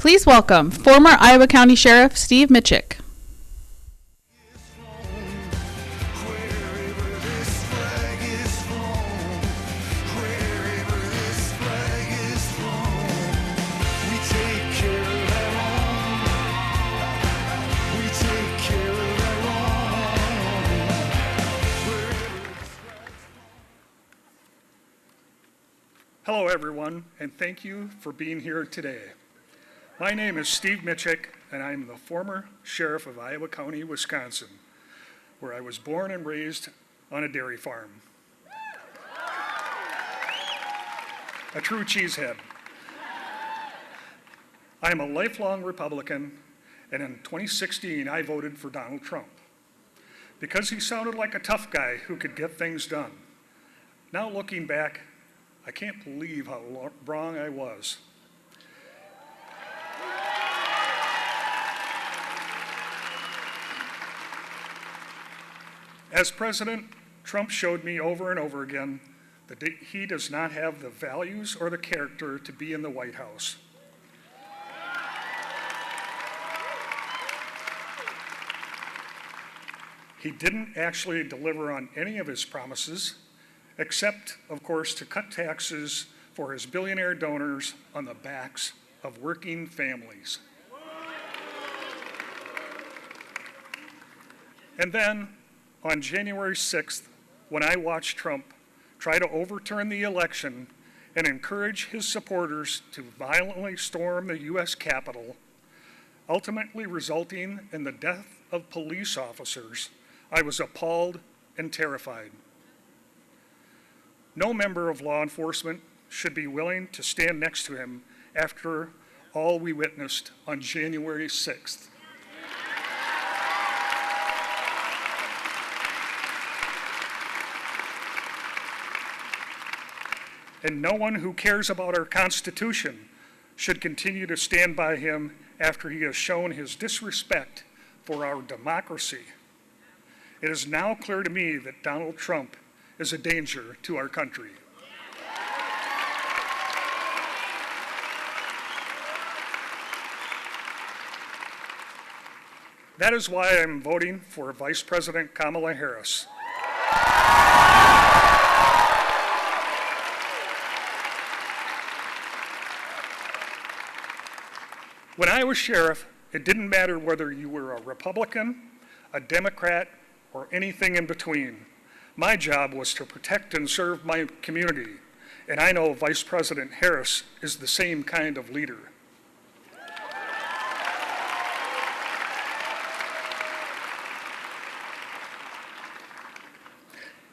Please welcome former Iowa County Sheriff Steve Mitchick. Hello everyone, and thank you for being here today. My name is Steve Mitchick, and I'm the former sheriff of Iowa County, Wisconsin, where I was born and raised on a dairy farm. A true cheesehead. I am a lifelong Republican, and in 2016 I voted for Donald Trump because he sounded like a tough guy who could get things done. Now looking back, I can't believe how wrong I was. As president, Trump showed me over and over again that he does not have the values or the character to be in the White House. He didn't actually deliver on any of his promises, except, of course, to cut taxes for his billionaire donors on the backs of working families. And then, on January 6th, when I watched Trump try to overturn the election and encourage his supporters to violently storm the U.S. Capitol, ultimately resulting in the death of police officers, I was appalled and terrified. No member of law enforcement should be willing to stand next to him after all we witnessed on January 6th. And no one who cares about our Constitution should continue to stand by him after he has shown his disrespect for our democracy. It is now clear to me that Donald Trump is a danger to our country. That is why I'm voting for Vice President Kamala Harris. When I was sheriff, it didn't matter whether you were a Republican, a Democrat, or anything in between. My job was to protect and serve my community, and I know Vice President Harris is the same kind of leader.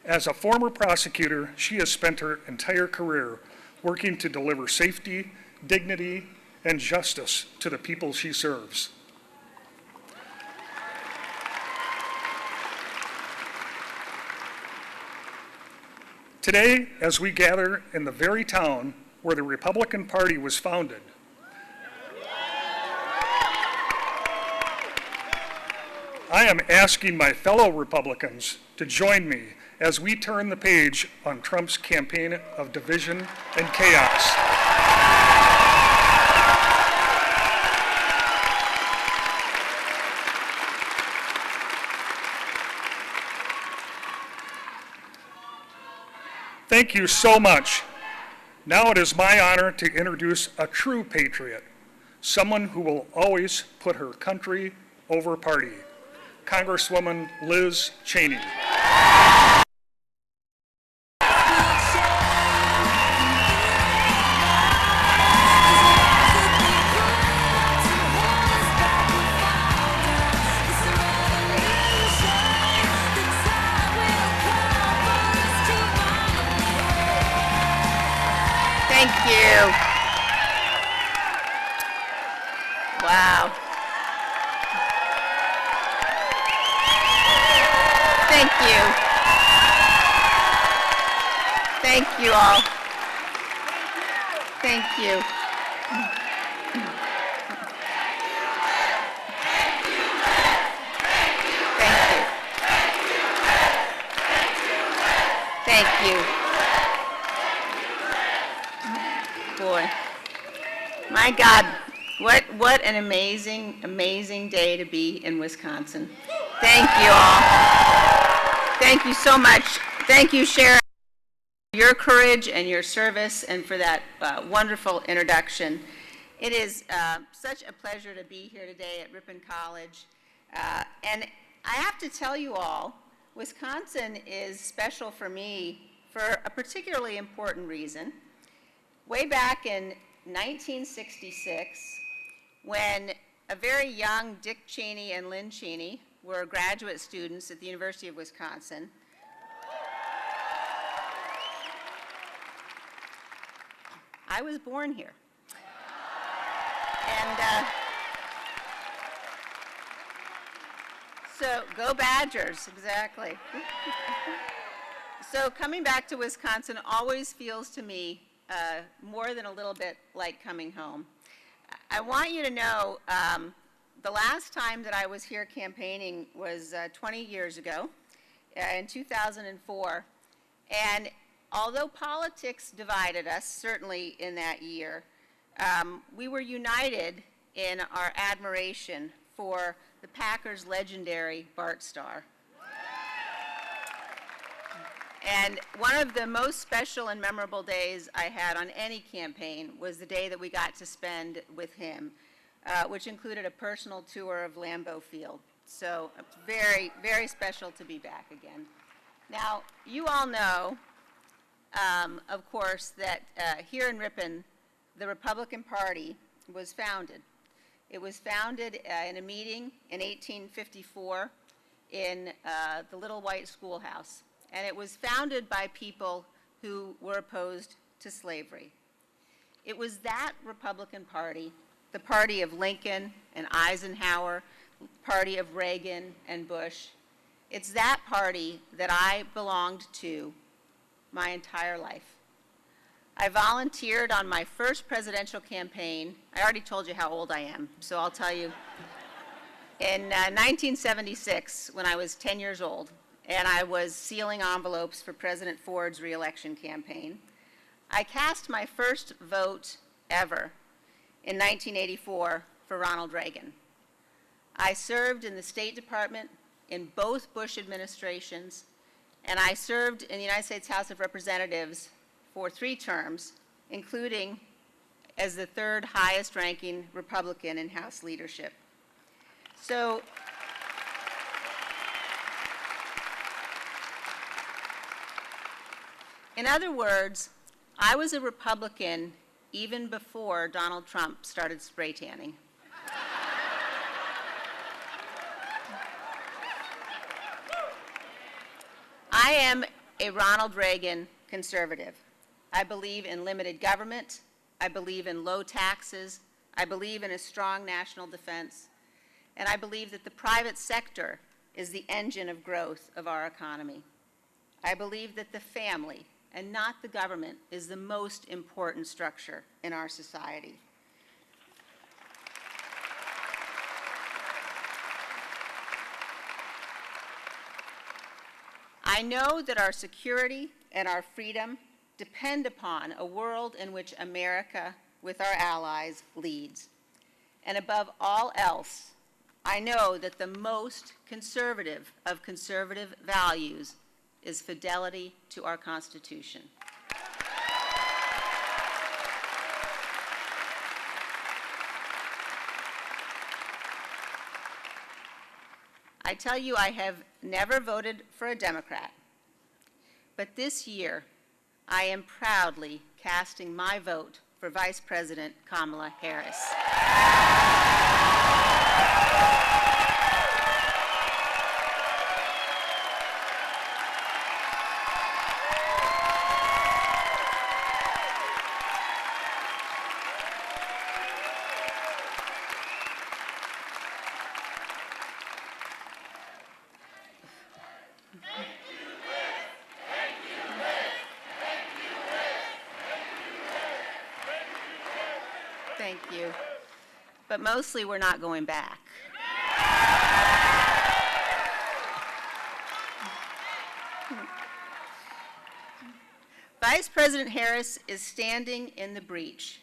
As a former prosecutor, she has spent her entire career working to deliver safety, dignity, and justice to the people she serves. Today, as we gather in the very town where the Republican Party was founded, I am asking my fellow Republicans to join me as we turn the page on Trump's campaign of division and chaos. Thank you so much. Now it is my honor to introduce a true patriot, someone who will always put her country over party, Congresswoman Liz Cheney. Thank you. Wow. Thank you. Thank you all. Thank you. Thank you. Boy, my God, What an amazing, amazing day to be in Wisconsin. Thank you all. Thank you so much. Thank you, Sharon, for your courage and your service and for that wonderful introduction. It is such a pleasure to be here today at Ripon College. And I have to tell you all, Wisconsin is special for me for a particularly important reason. Way back in 1966, when a very young Dick Cheney and Lynn Cheney were graduate students at the University of Wisconsin, I was born here. And so, go Badgers, exactly. So coming back to Wisconsin always feels to me more than a little bit like coming home. I want you to know the last time that I was here campaigning was 20 years ago, in 2004. And although politics divided us, certainly in that year, we were united in our admiration for the Packers' legendary Bart Starr. And one of the most special and memorable days I had on any campaign was the day that we got to spend with him, which included a personal tour of Lambeau Field. So it's very, very special to be back again. Now, you all know, of course, that here in Ripon, the Republican Party was founded. It was founded in a meeting in 1854 in the Little White Schoolhouse. And it was founded by people who were opposed to slavery. It was that Republican Party, the party of Lincoln and Eisenhower, party of Reagan and Bush. It's that party that I belonged to my entire life. I volunteered on my first presidential campaign. I already told you how old I am, so I'll tell you. In 1976, when I was 10 years old, and I was sealing envelopes for President Ford's re-election campaign, I cast my first vote ever in 1984 for Ronald Reagan. I served in the State Department in both Bush administrations, and I served in the United States House of Representatives for 3 terms, including as the 3rd highest ranking Republican in House leadership. So, in other words, I was a Republican even before Donald Trump started spray tanning. I am a Ronald Reagan conservative. I believe in limited government. I believe in low taxes. I believe in a strong national defense. And I believe that the private sector is the engine of growth of our economy. I believe that the family, and not the government, is the most important structure in our society. I know that our security and our freedom depend upon a world in which America, with our allies, leads. And above all else, I know that the most conservative of conservative values is fidelity to our Constitution. I tell you, I have never voted for a Democrat, but this year I am proudly casting my vote for Vice President Kamala Harris. Thank you. But mostly we're not going back. Vice President Harris is standing in the breach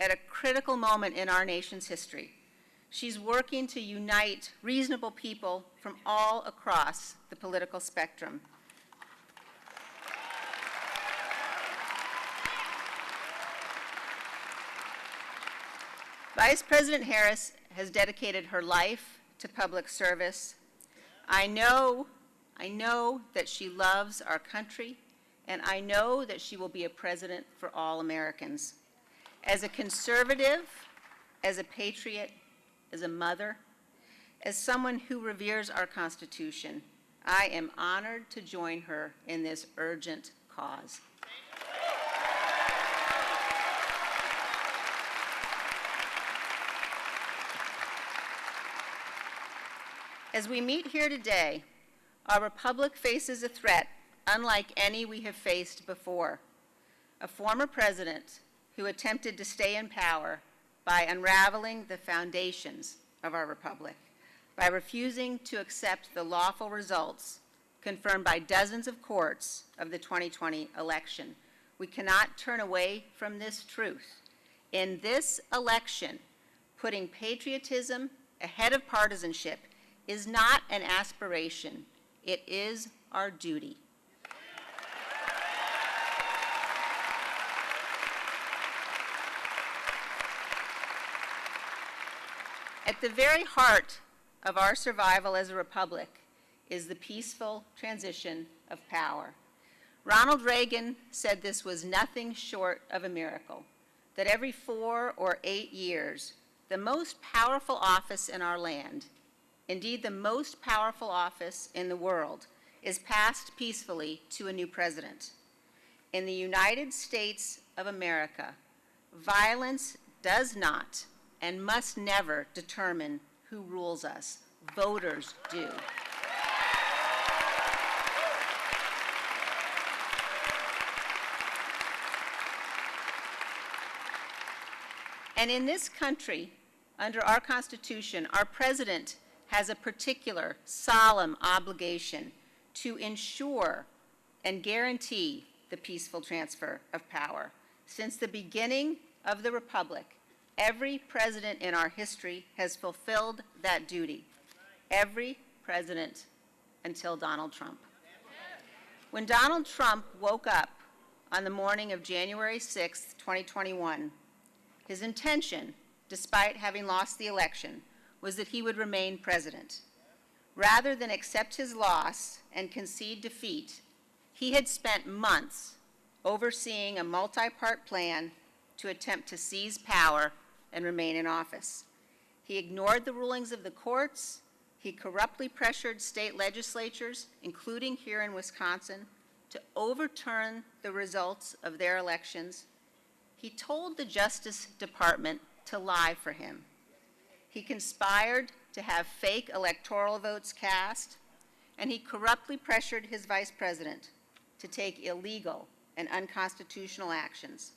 at a critical moment in our nation's history. She's working to unite reasonable people from all across the political spectrum. Vice President Harris has dedicated her life to public service. I know that she loves our country, and I know that she will be a president for all Americans. As a conservative, as a patriot, as a mother, as someone who reveres our Constitution, I am honored to join her in this urgent cause. As we meet here today, our republic faces a threat unlike any we have faced before. A former president who attempted to stay in power by unraveling the foundations of our republic, by refusing to accept the lawful results confirmed by dozens of courts of the 2020 election. We cannot turn away from this truth. In this election, putting patriotism ahead of partisanship is not an aspiration, it is our duty. At the very heart of our survival as a republic is the peaceful transition of power. Ronald Reagan said this was nothing short of a miracle, that every 4 or 8 years, the most powerful office in our land, indeed the most powerful office in the world, is passed peacefully to a new president. In the United States of America, violence does not and must never determine who rules us. Voters do. And in this country, under our Constitution, our president has a particular solemn obligation to ensure and guarantee the peaceful transfer of power. Since the beginning of the Republic, every president in our history has fulfilled that duty. Every president until Donald Trump. When Donald Trump woke up on the morning of January 6, 2021, his intention, despite having lost the election, was that he would remain president. Rather than accept his loss and concede defeat, he had spent months overseeing a multi-part plan to attempt to seize power and remain in office. He ignored the rulings of the courts. He corruptly pressured state legislatures, including here in Wisconsin, to overturn the results of their elections. He told the Justice Department to lie for him. He conspired to have fake electoral votes cast, and he corruptly pressured his vice president to take illegal and unconstitutional actions.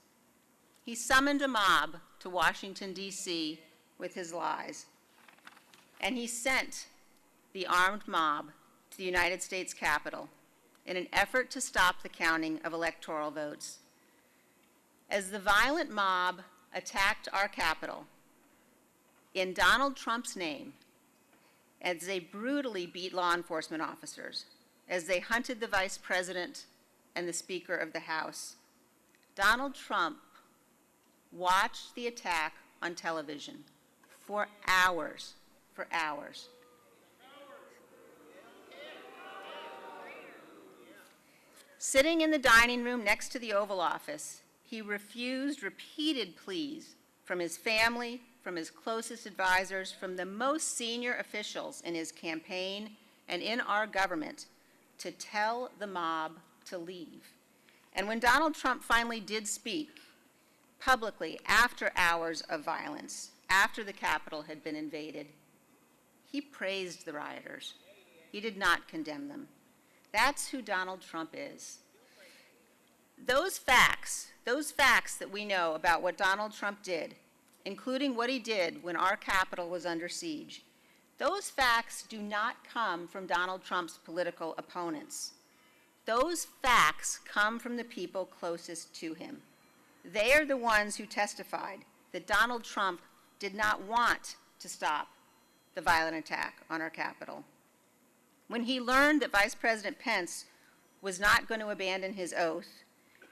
He summoned a mob to Washington, D.C. with his lies, and he sent the armed mob to the United States Capitol in an effort to stop the counting of electoral votes. As the violent mob attacked our Capitol, in Donald Trump's name, as they brutally beat law enforcement officers, as they hunted the vice president and the Speaker of the House, Donald Trump watched the attack on television for hours, Sitting in the dining room next to the Oval Office, he refused repeated pleas from his family, from his closest advisors, from the most senior officials in his campaign and in our government to tell the mob to leave. And when Donald Trump finally did speak publicly after hours of violence, after the Capitol had been invaded, he praised the rioters. He did not condemn them. That's who Donald Trump is. Those facts that we know about what Donald Trump did, including what he did when our Capitol was under siege, those facts do not come from Donald Trump's political opponents. Those facts come from the people closest to him. They are the ones who testified that Donald Trump did not want to stop the violent attack on our Capitol. When he learned that Vice President Pence was not going to abandon his oath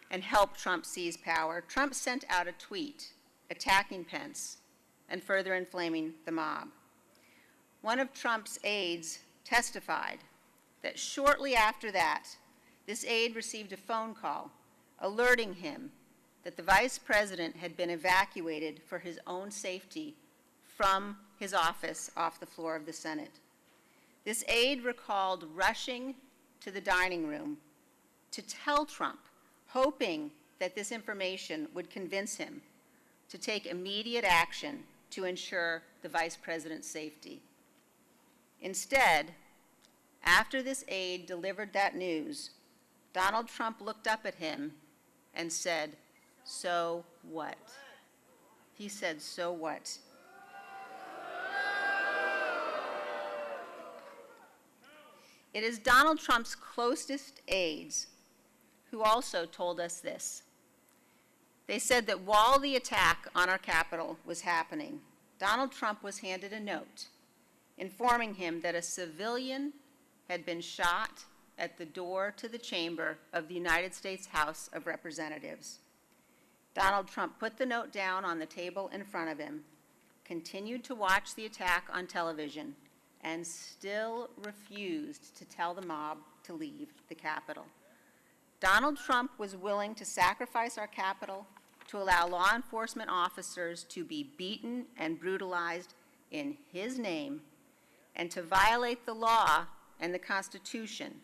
and help Trump seize power, Trump sent out a tweet attacking Pence and further inflaming the mob. One of Trump's aides testified that shortly after that, this aide received a phone call alerting him that the vice president had been evacuated for his own safety from his office off the floor of the Senate. This aide recalled rushing to the dining room to tell Trump, hoping that this information would convince him to take immediate action to ensure the vice president's safety. Instead, after this aide delivered that news, Donald Trump looked up at him and said, "So what?" He said, "So what?" It is Donald Trump's closest aides who also told us this. They said that while the attack on our Capitol was happening, Donald Trump was handed a note informing him that a civilian had been shot at the door to the chamber of the United States House of Representatives. Donald Trump put the note down on the table in front of him, continued to watch the attack on television, and still refused to tell the mob to leave the Capitol. Donald Trump was willing to sacrifice our Capitol to allow law enforcement officers to be beaten and brutalized in his name and to violate the law and the Constitution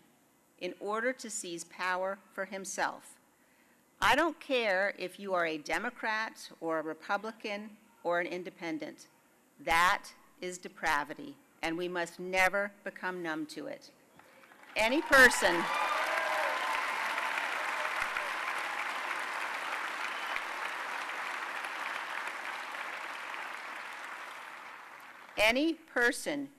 in order to seize power for himself. I don't care if you are a Democrat or a Republican or an independent. That is depravity, and we must never become numb to it. Any person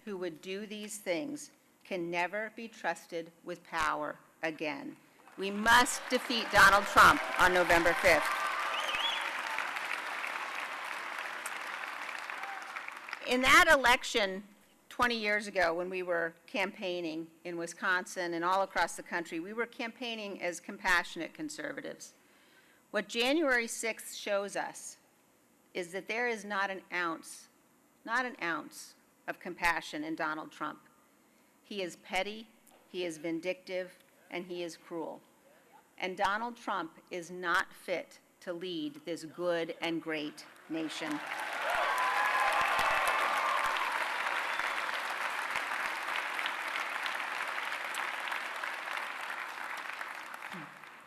who would do these things can never be trusted with power again. We must defeat Donald Trump on November 5th. In that election 20 years ago, when we were campaigning in Wisconsin and all across the country, we were campaigning as compassionate conservatives. What January 6th shows us is that there is not an ounce of compassion in Donald Trump. He is petty, he is vindictive, and he is cruel. And Donald Trump is not fit to lead this good and great nation.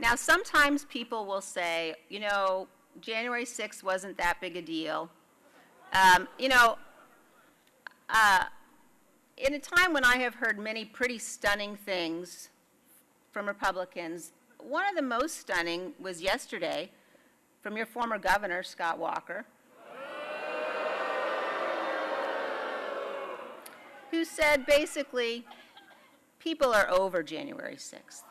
Now, sometimes people will say, you know, January 6th wasn't that big a deal. In a time when I have heard many pretty stunning things from Republicans, one of the most stunning was yesterday from your former governor, Scott Walker, who said basically, people are over January 6th.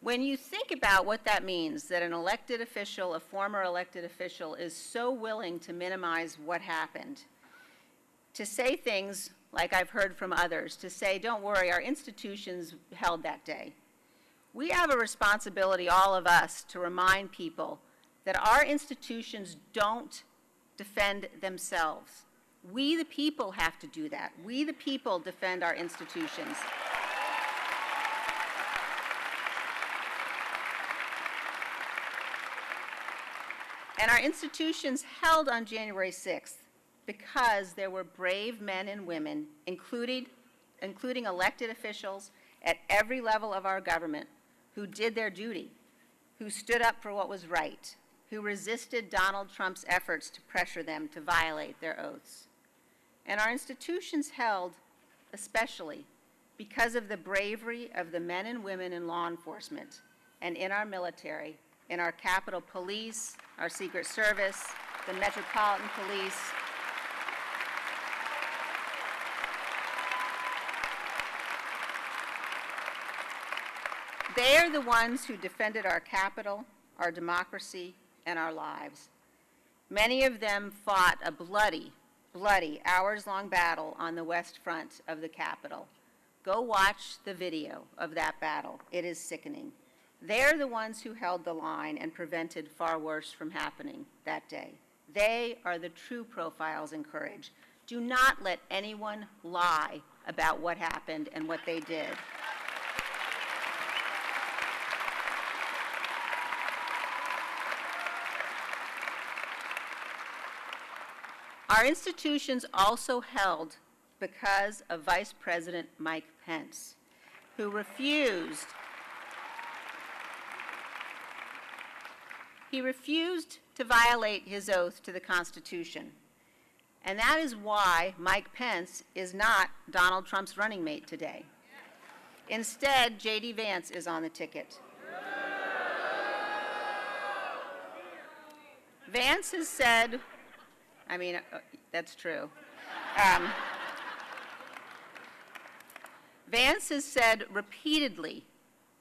When you think about what that means, that an elected official, a former elected official, is so willing to minimize what happened, to say things like I've heard from others, to say, don't worry, our institutions held that day. We have a responsibility, all of us, to remind people that our institutions don't defend themselves. We, the people, have to do that. We, the people, defend our institutions. And our institutions held on January 6th because there were brave men and women, including elected officials at every level of our government, who did their duty, who stood up for what was right, who resisted Donald Trump's efforts to pressure them to violate their oaths. And our institutions held especially because of the bravery of the men and women in law enforcement and in our military, in our Capitol Police, our Secret Service, the Metropolitan Police. They are the ones who defended our capital, our democracy, and our lives. Many of them fought a bloody, hours-long battle on the west front of the Capitol. Go watch the video of that battle. It is sickening. They're the ones who held the line and prevented far worse from happening that day. They are the true profiles in courage. Do not let anyone lie about what happened and what they did. Our institutions also held because of Vice President Mike Pence, who refused to violate his oath to the Constitution. And that is why Mike Pence is not Donald Trump's running mate today. Instead, J.D. Vance is on the ticket. Vance has said, that's true. Vance has said repeatedly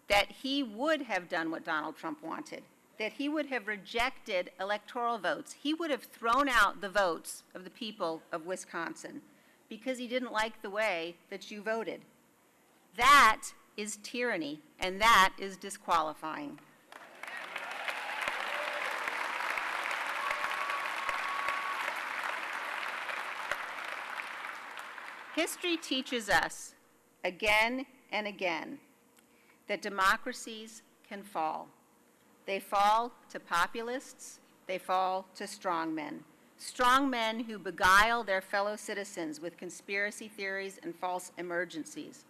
that he would have done what Donald Trump wanted, that he would have rejected electoral votes. He would have thrown out the votes of the people of Wisconsin because he didn't like the way that you voted. That is tyranny, and that is disqualifying. History teaches us again and again that democracies can fall. They fall to populists, they fall to strongmen who beguile their fellow citizens with conspiracy theories and false emergencies.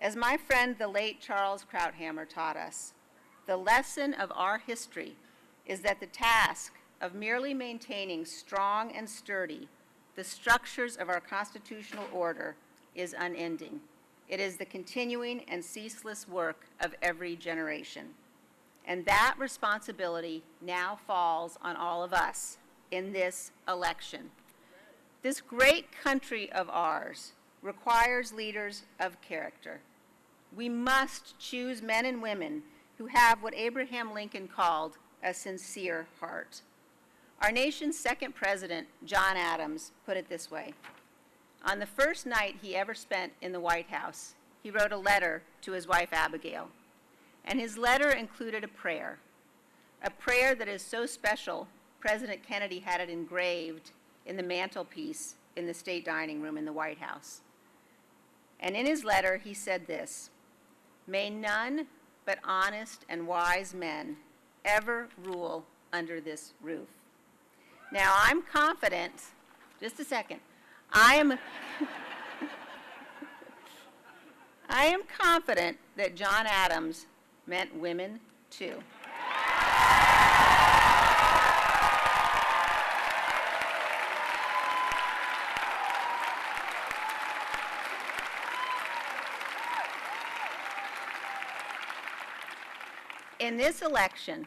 As my friend, the late Charles Krauthammer, taught us, the lesson of our history is that the task of merely maintaining strong and sturdy the structures of our constitutional order is unending. It is the continuing and ceaseless work of every generation. And that responsibility now falls on all of us in this election. This great country of ours requires leaders of character. We must choose men and women who have what Abraham Lincoln called a sincere heart. Our nation's second president, John Adams, put it this way. On the first night he ever spent in the White House, he wrote a letter to his wife, Abigail. And his letter included a prayer that is so special, President Kennedy had it engraved in the mantelpiece in the state dining room in the White House. And in his letter, he said this, "May none but honest and wise men ever rule under this roof." Now, I'm confident, just a second, I am confident that John Adams meant women too. In this election,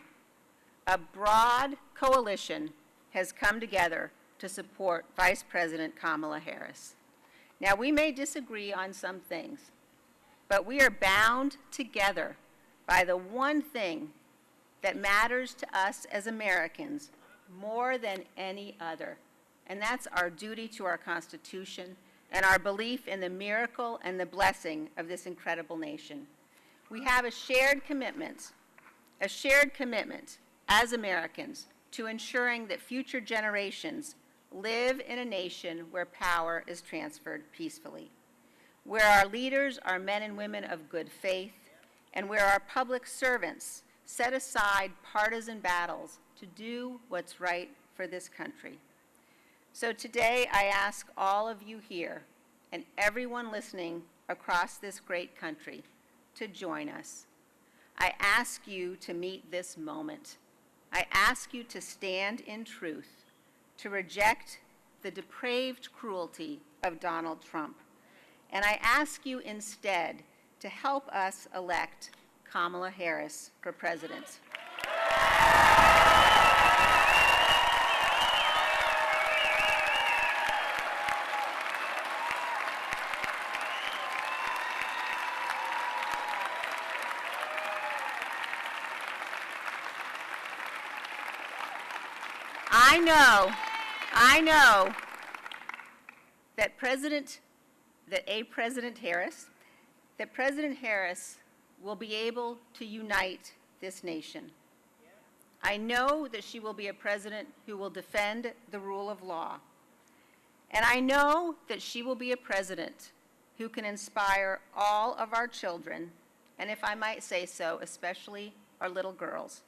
a broad coalition has come together to support Vice President Kamala Harris. Now, we may disagree on some things, but we are bound together by the one thing that matters to us as Americans more than any other, and that's our duty to our Constitution and our belief in the miracle and the blessing of this incredible nation. We have a shared commitment as Americans to ensuring that future generations live in a nation where power is transferred peacefully, where our leaders are men and women of good faith, and where our public servants set aside partisan battles to do what's right for this country. So today I ask all of you here and everyone listening across this great country to join us. I ask you to meet this moment. I ask you to stand in truth, to reject the depraved cruelty of Donald Trump. And I ask you instead to help us elect Kamala Harris for president. I know that President Harris will be able to unite this nation. I know that she will be a president who will defend the rule of law. And I know that she will be a president who can inspire all of our children, and if I might say so, especially our little girls.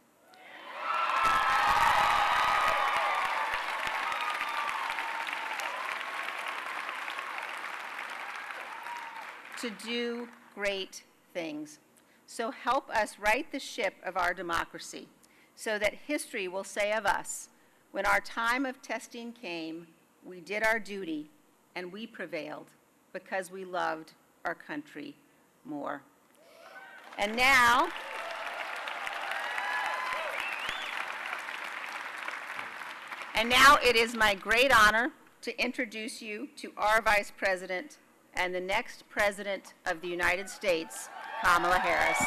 To do great things. So help us right the ship of our democracy so that history will say of us, when our time of testing came, we did our duty and we prevailed because we loved our country more. And now, it is my great honor to introduce you to our Vice President and the next President of the United States, Kamala Harris.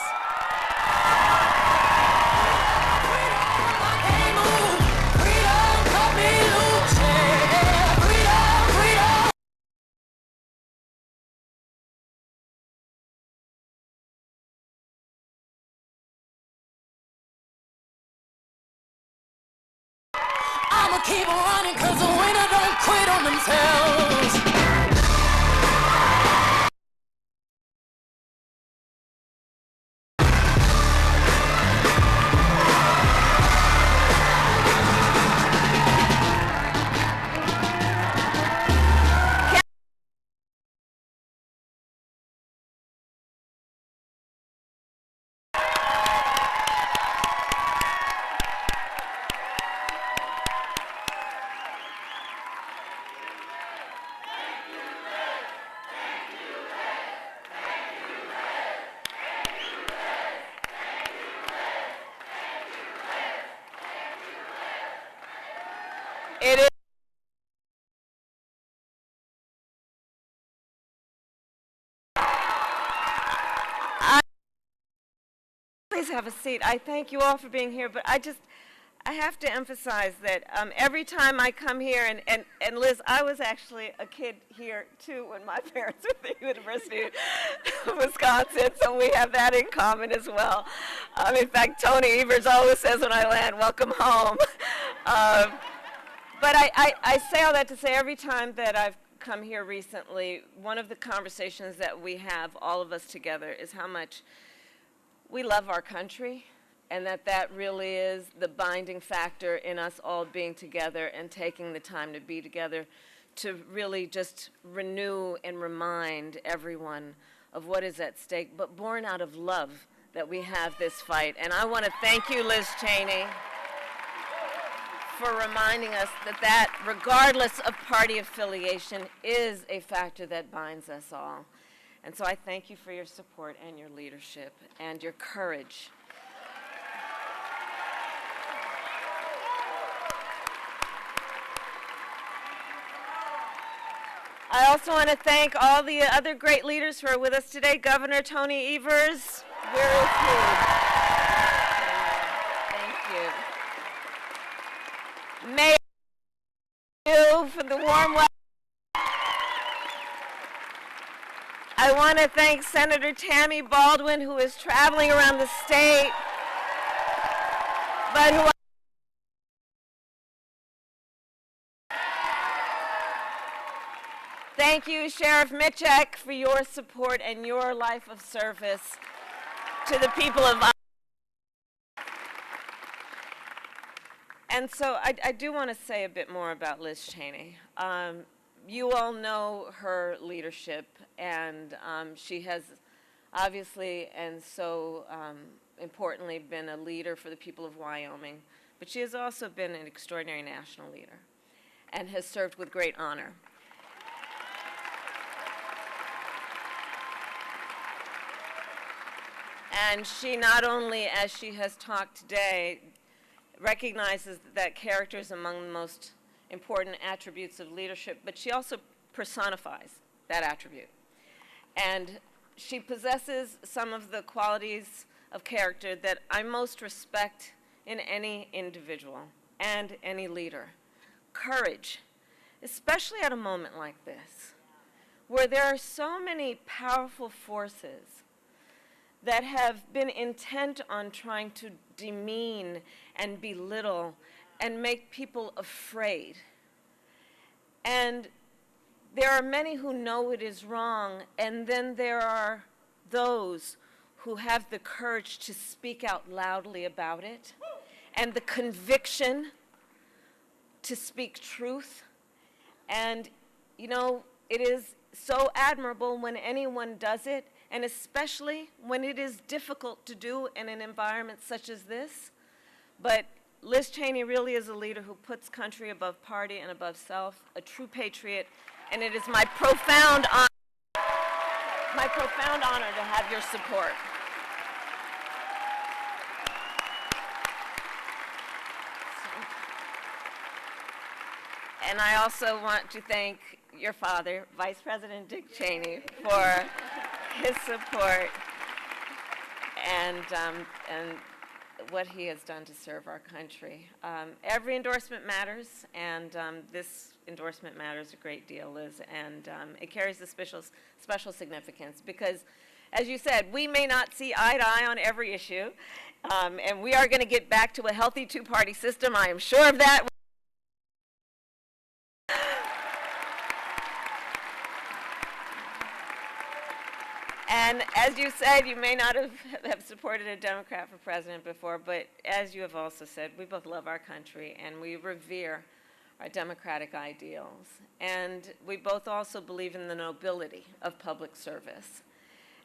I'ma keep on running 'cause the winner don't quit on themselves. It is. Please have a seat. I thank you all for being here, but I have to emphasize that every time I come here, and Liz, I was actually a kid here too when my parents were at the University of Wisconsin, so we have that in common as well. In fact, Tony Evers always says when I land, "Welcome home." But I say all that to say every time that I've come here recently, one of the conversations that we have, all of us together, is how much we love our country, and that really is the binding factor in us all being together and taking the time to be together to really just renew and remind everyone of what is at stake, but born out of love that we have this fight. And I want to thank you, Liz Cheney, for reminding us that regardless of party affiliation, is a factor that binds us all. And so I thank you for your support and your leadership and your courage. I also want to thank all the other great leaders who are with us today. Governor Tony Evers, where is he? Thank you. Mayor, you for the warm welcome. I want to thank Senator Tammy Baldwin, who is traveling around the state, but who Thank you, Sheriff Mitchek, for your support and your life of service to the people of Iowa. And so I do want to say a bit more about Liz Cheney. You all know her leadership, and she has obviously and so importantly been a leader for the people of Wyoming, but she has also been an extraordinary national leader and has served with great honor. And she not only, as she has talked today, recognizes that character is among the most important attributes of leadership, but she also personifies that attribute. And she possesses some of the qualities of character that I most respect in any individual and any leader. courage, especially at a moment like this, where there are so many powerful forces that have been intent on trying to demean and belittle and make people afraid. And there are many who know it is wrong, and then there are those who have the courage to speak out loudly about it, and the conviction to speak truth. And, you know, it is so admirable when anyone does it, and especially when it is difficult to do in an environment such as this. But Liz Cheney really is a leader who puts country above party and above self, a true patriot, and it is my profound honor to have your support. And I also want to thank your father, Vice President Dick Cheney, for his support and what he has done to serve our country. Every endorsement matters, and this endorsement matters a great deal, Liz, and it carries a special significance because, as you said, we may not see eye to eye on every issue, and we are going to get back to a healthy two-party system. I am sure of that. And as you said, you may not have supported a Democrat for president before, but as you have also said, we both love our country and we revere our democratic ideals. And we both also believe in the nobility of public service.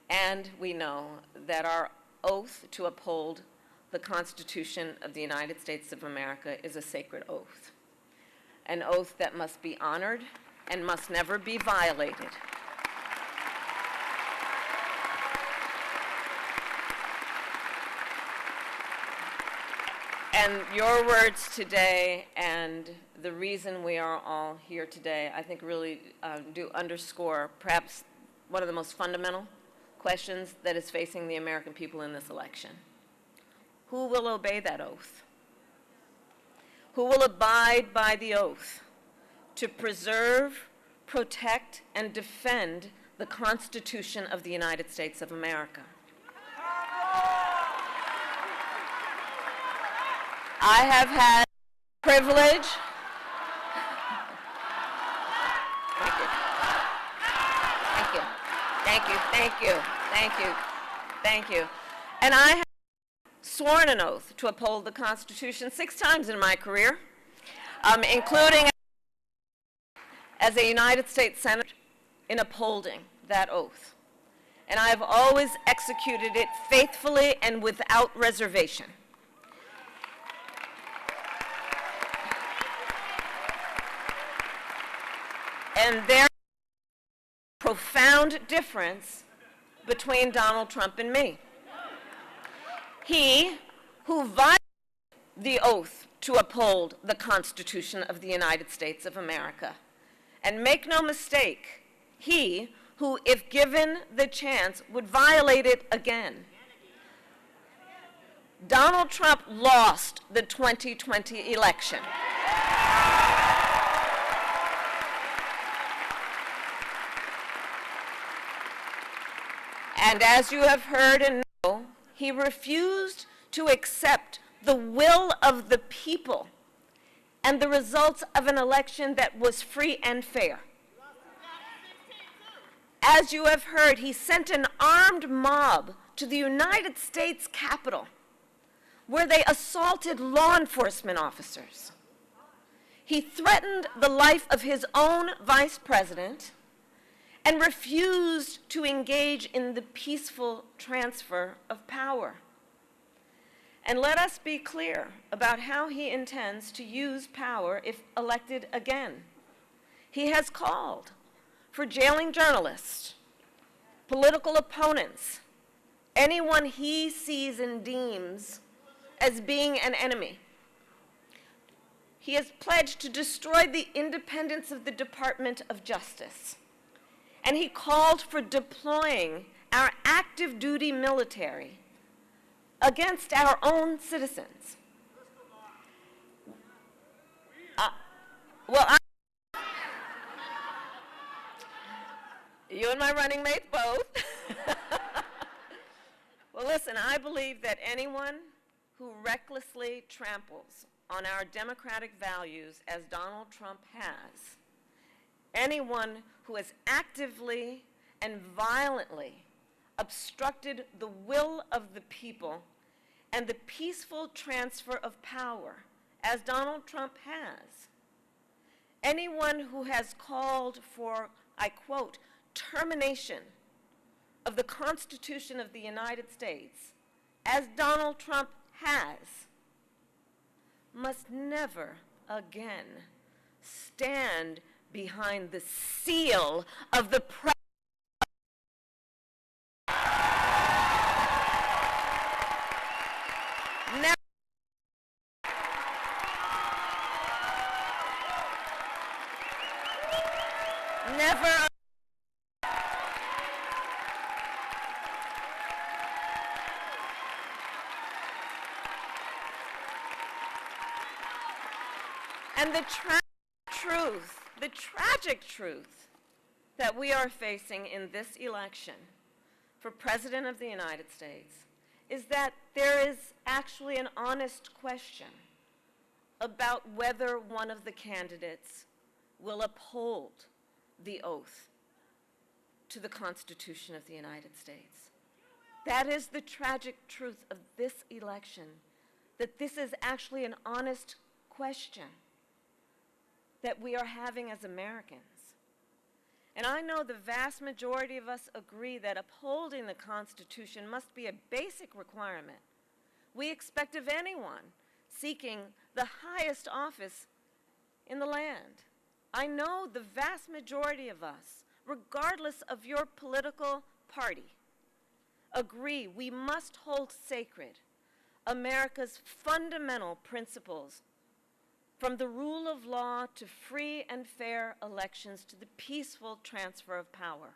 And we know that our oath to uphold the Constitution of the United States of America is a sacred oath, an oath that must be honored and must never be violated. And your words today and the reason we are all here today, I think really do underscore perhaps one of the most fundamental questions that is facing the American people in this election. Who will obey that oath? Who will abide by the oath to preserve, protect, and defend the Constitution of the United States of America? I have had the privilege. Thank you. Thank you. Thank you. Thank you. Thank you. Thank you. And I have sworn an oath to uphold the Constitution 6 times in my career, including as a United States Senator in upholding that oath. And I have always executed it faithfully and without reservation. And there is a profound difference between Donald Trump and me. He, who violated the oath to uphold the Constitution of the United States of America. And make no mistake, he, who, if given the chance, would violate it again. Donald Trump lost the 2020 election. And as you have heard and know, he refused to accept the will of the people and the results of an election that was free and fair. As you have heard, he sent an armed mob to the United States Capitol, where they assaulted law enforcement officers. He threatened the life of his own vice president and refused to engage in the peaceful transfer of power. And let us be clear about how he intends to use power if elected again. He has called for jailing journalists, political opponents, anyone he sees and deems as being an enemy. He has pledged to destroy the independence of the Department of Justice. And he called for deploying our active duty military against our own citizens. Well, you and my running mates both. Well, listen, I believe that anyone who recklessly tramples on our democratic values, as Donald Trump has, anyone who has actively and violently obstructed the will of the people and the peaceful transfer of power, as Donald Trump has, anyone who has called for, I quote, termination of the Constitution of the United States, as Donald Trump has, must never again stand behind the seal of the president. Never. And the tragic truth that we are facing in this election for President of the United States is that there is actually an honest question about whether one of the candidates will uphold the oath to the Constitution of the United States. That is the tragic truth of this election, that this is actually an honest question that we are having as Americans. And I know the vast majority of us agree that upholding the Constitution must be a basic requirement we expect of anyone seeking the highest office in the land. I know the vast majority of us, regardless of your political party, agree we must hold sacred America's fundamental principles, from the rule of law to free and fair elections to the peaceful transfer of power.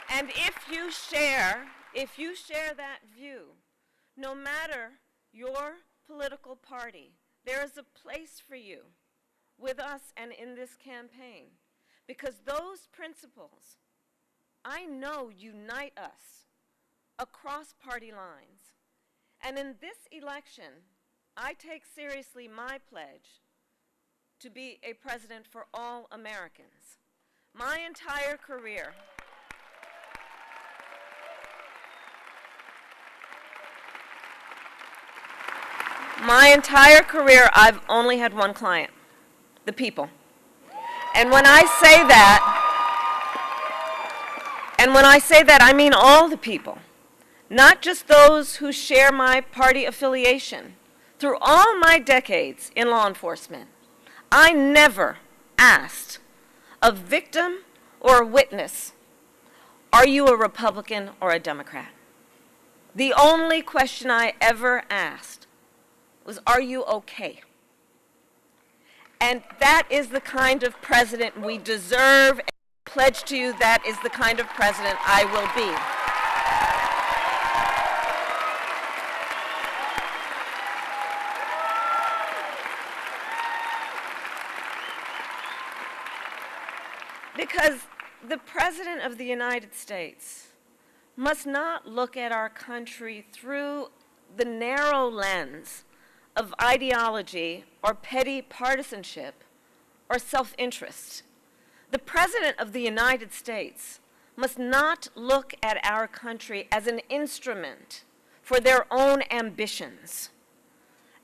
And if you share that view, no matter your political party, there is a place for you with us and in this campaign, because those principles, I know, unite us across party lines. And in this election, I take seriously my pledge to be a president for all Americans. My entire career, I've only had one client, the people. And when I say that, I mean all the people, not just those who share my party affiliation. Through all my decades in law enforcement, I never asked a victim or a witness, are you a Republican or a Democrat? The only question I ever asked was, are you okay? And that is the kind of president we deserve. And I pledge to you that is the kind of president I will be. Because the President of the United States must not look at our country through the narrow lens of ideology or petty partisanship or self-interest. The President of the United States must not look at our country as an instrument for their own ambitions.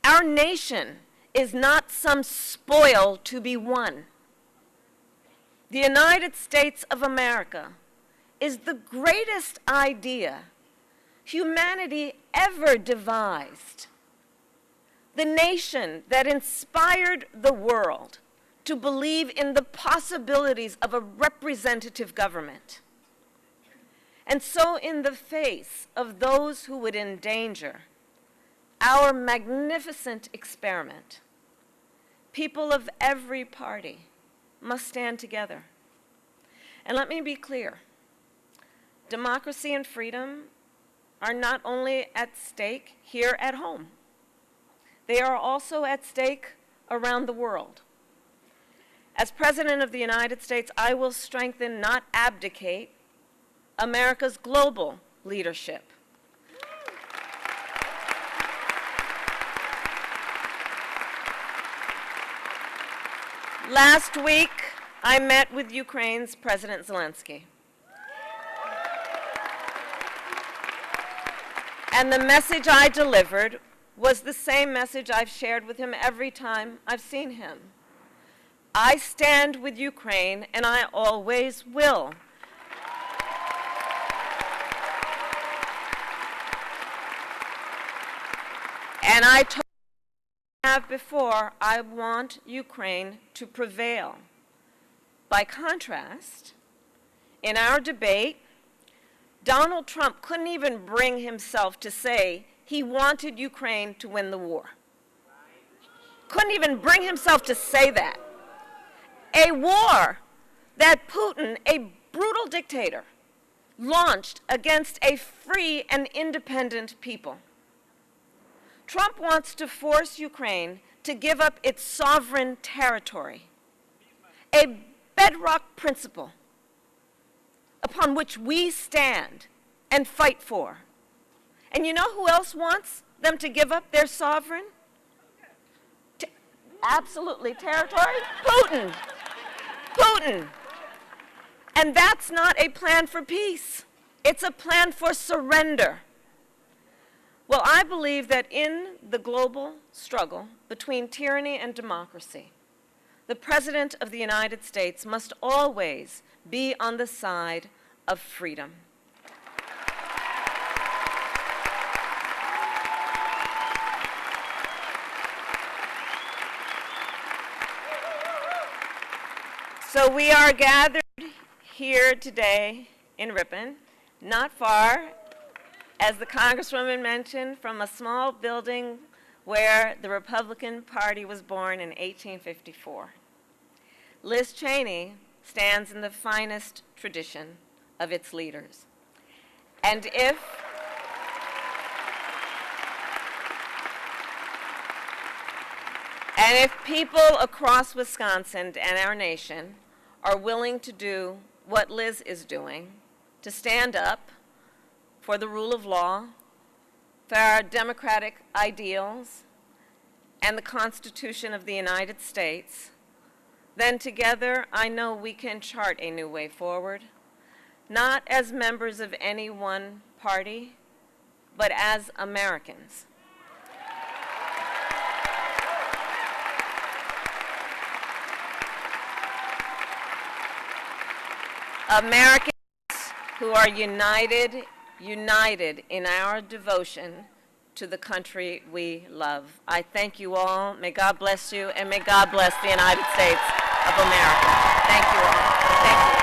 Our nation is not some spoil to be won. The United States of America is the greatest idea humanity ever devised. The nation that inspired the world to believe in the possibilities of a representative government. And so, in the face of those who would endanger our magnificent experiment, people of every party must stand together. And let me be clear, democracy and freedom are not only at stake here at home, they are also at stake around the world. As President of the United States, I will strengthen, not abdicate, America's global leadership. Last week, I met with Ukraine's President Zelensky. And the message I delivered was the same message I've shared with him every time I've seen him. I stand with Ukraine, and I always will. And I told have before, I want Ukraine to prevail. By contrast, in our debate, Donald Trump couldn't even bring himself to say he wanted Ukraine to win the war. Couldn't even bring himself to say that. A war that Putin, a brutal dictator, launched against a free and independent people. Trump wants to force Ukraine to give up its sovereign territory, a bedrock principle upon which we stand and fight for. And you know who else wants them to give up their sovereign? Absolutely, territory? Putin. Putin. And that's not a plan for peace. It's a plan for surrender. Well, I believe that in the global struggle between tyranny and democracy, the President of the United States must always be on the side of freedom. So we are gathered here today in Ripon, not far, as the Congresswoman mentioned, from a small building where the Republican Party was born in 1854. Liz Cheney stands in the finest tradition of its leaders. And if people across Wisconsin and our nation are willing to do what Liz is doing, to stand up for the rule of law, for our democratic ideals, and the Constitution of the United States, then together I know we can chart a new way forward, not as members of any one party, but as Americans. Americans who are united in our devotion to the country we love. I thank you all. May God bless you, and may God bless the United States of America. Thank you all. Thank you.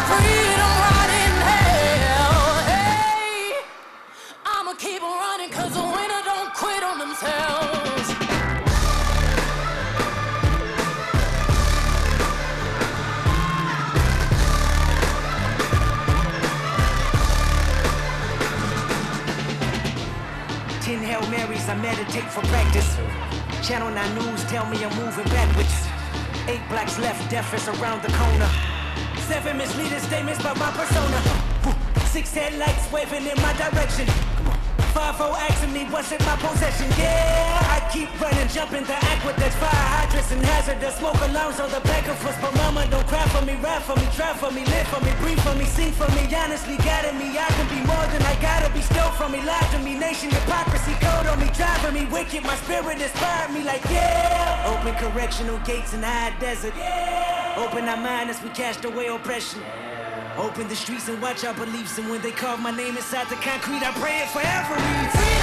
Freedom shining, cause the winner don't quit on themselves. Ten Hail Marys, I meditate for practice. Channel 9 News tell me I'm moving backwards. 8 blacks left, deaf is around the corner. 7 misleading statements about my persona. 6 headlights waving in my direction. 5-0 asking me what's in my possession. Yeah, I keep running, jumping the aqueducts, fire hydrants and hazardous smoke alarms on the back of us. But mama, don't cry for me, rap for me, try for me, live for me, breathe for me, sing for me. Honestly, guiding me, I can be more than I gotta be. Stole from me, lied to me, nation hypocrisy, code on me, driving me wicked. My spirit inspired me like yeah. Open correctional gates in high desert. Yeah. Open our mind as we cast away oppression. Open the streets and watch our beliefs. And when they carve my name inside the concrete, I pray it forever.